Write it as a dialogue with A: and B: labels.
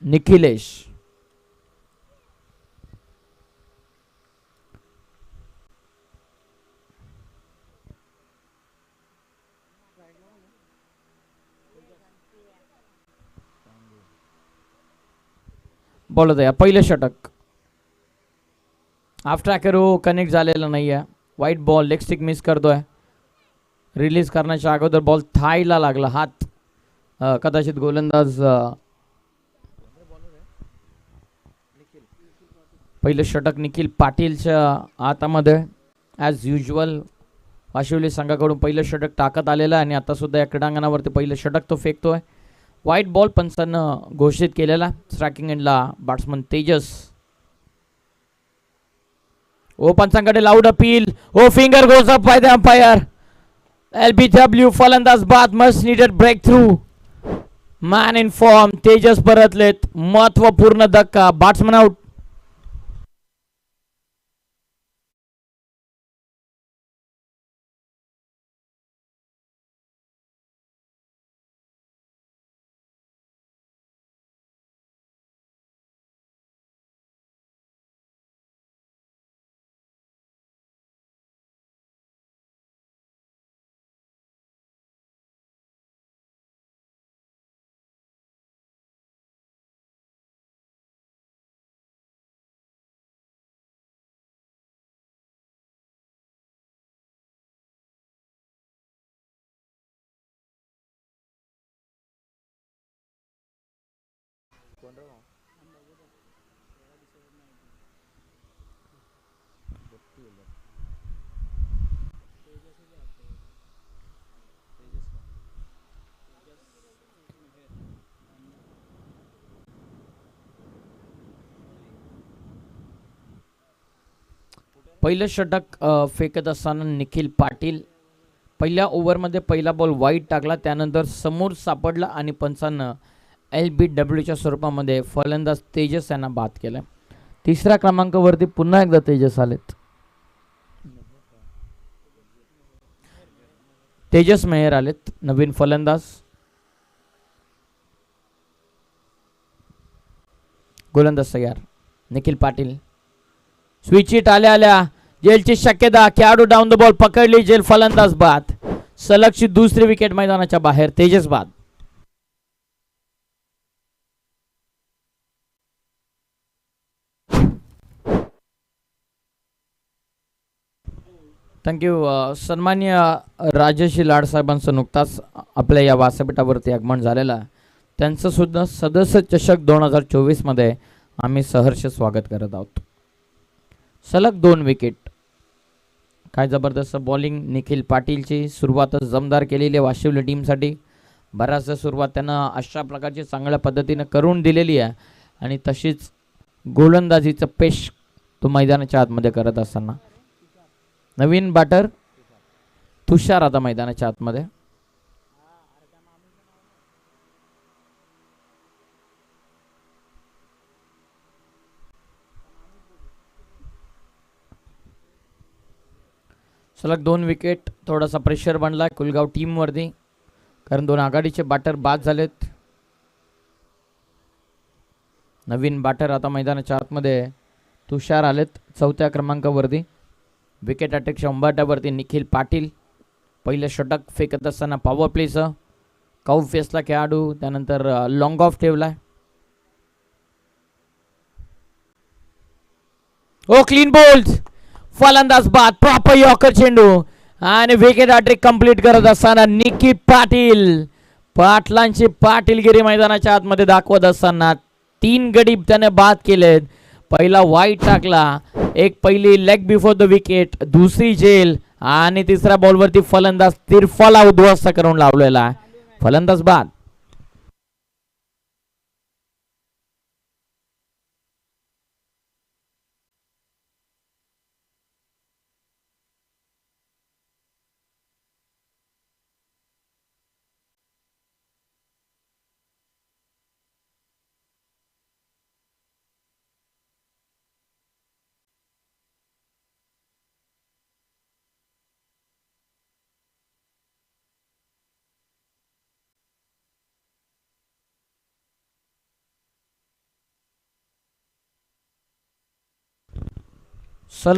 A: निखिलेश. बोलत आहे पहिलं षटक. हाफ ट्रॅकर कनेक्ट झालेला नाही आहे. वाईट बॉल, लेग स्टिक मिस करतोय. रिलीज करण्याच्या अगोदर बॉल थायला लागला. हात कदाचित गोलंदाज. पहिलं षटक निखिल पाटीलच्या हातामध्ये. ॲज युजल वाशिवली संघाकडून पहिलं षटक टाकत आलेलं आहे आणि आता सुद्धा या क्रीडांगणावरती पहिलं षटक तो फेकतोय. व्हाईट बॉल पंचांनं घोषित केलेला. स्ट्रायकिंग एंडला बॅट्समन तेजस. ओ पंचांकडे loud appeal. Oh finger goes up by the umpire. LBW फलंदाज बाद. Must needed breakthrough. Man in form Tejas परतलेत. महत्वपूर्ण धक्का. Batsman out. पहिलं षटक फेकत असताना निखिल पाटील पहिल्या ओव्हरमध्ये पहिला बॉल वाईट टाकला. त्यानंतर समोर सापडला आणि पंचांना LBWच्या स्वरूपामध्ये फलंदाज तेजस यांना बाद केलं. तिसऱ्या क्रमांकावरती पुन्हा एकदा तेजस आलेत. तेजस मेहर आलेत नवीन फलंदाज. गोलंदाज तयार. निखिल पाटील. स्विच हिट आल्या आल्या जेलची शक्यता. खेळाडू डाऊन द बॉल पकडली. जेल फलंदाज बाद. सलगची दुसरी विकेट मैदानाच्या बाहेर. तेजस बाद. थँक्यू. सन्मान्य राजेशी लाड साहेबांचं नुकताच आपल्या या व्यासपीठावरती आगमन झालेलं आहे. त्यांचं सुद्धा सदस्य चषक 2024 मध्ये आम्ही सहर्ष स्वागत करत आहोत. सलग 2 विकेट. काय जबरदस्त बॉलिंग निखिल पाटीलची. सुरुवातच जमदार केलेली वाशिवली टीमसाठी. बराचसा सुरुवात त्यांना अशा प्रकारची चांगल्या पद्धतीने करून दिलेली आहे आणि तशीच गोलंदाजीचं पेश तो मैदानाच्या आतमध्ये करत असताना नवीन बॅटर तुषार आता मैदानाच्या आतमध्ये. सलग 2 विकेट. थोडासा प्रेशर बनला कुलगाव टीमवरती कारण 2 आघाडीचे बॅटर बाद झालेत. नवीन बॅटर आता मैदानाच्या आतमध्ये तुषार आलेत 4थ्या क्रमांकावरती. विकेट अटॅकच्या उंबरठ्यावरती निखिल पाटील. पहिलं षटक फेकत असताना पॉवर प्लेचं काऊ फेसला खेळाडू. त्यानंतर लॉंग ऑफ ठेवलाय. ओ क्लीन बोल्ड. फलंदाज बाद. प्रॉपर यॉर्कर चेंडू आणि विकेट हॅट्रिक कंप्लीट करत असताना निखिल पाटील. पाटलांची पाटीलगिरी मैदानाच्या आतमध्ये दाखवत असताना 3 गडी त्याने बाद केलेत. पहिला वाईट टाकला. एक पहिली लेग बिफोर द विकेट. दुसरी जेल आणि तिसऱ्या बॉलवरती फलंदाज तिरफाला उद्ध्वस्त करून लावलेला. फलंदाज बाद. सलग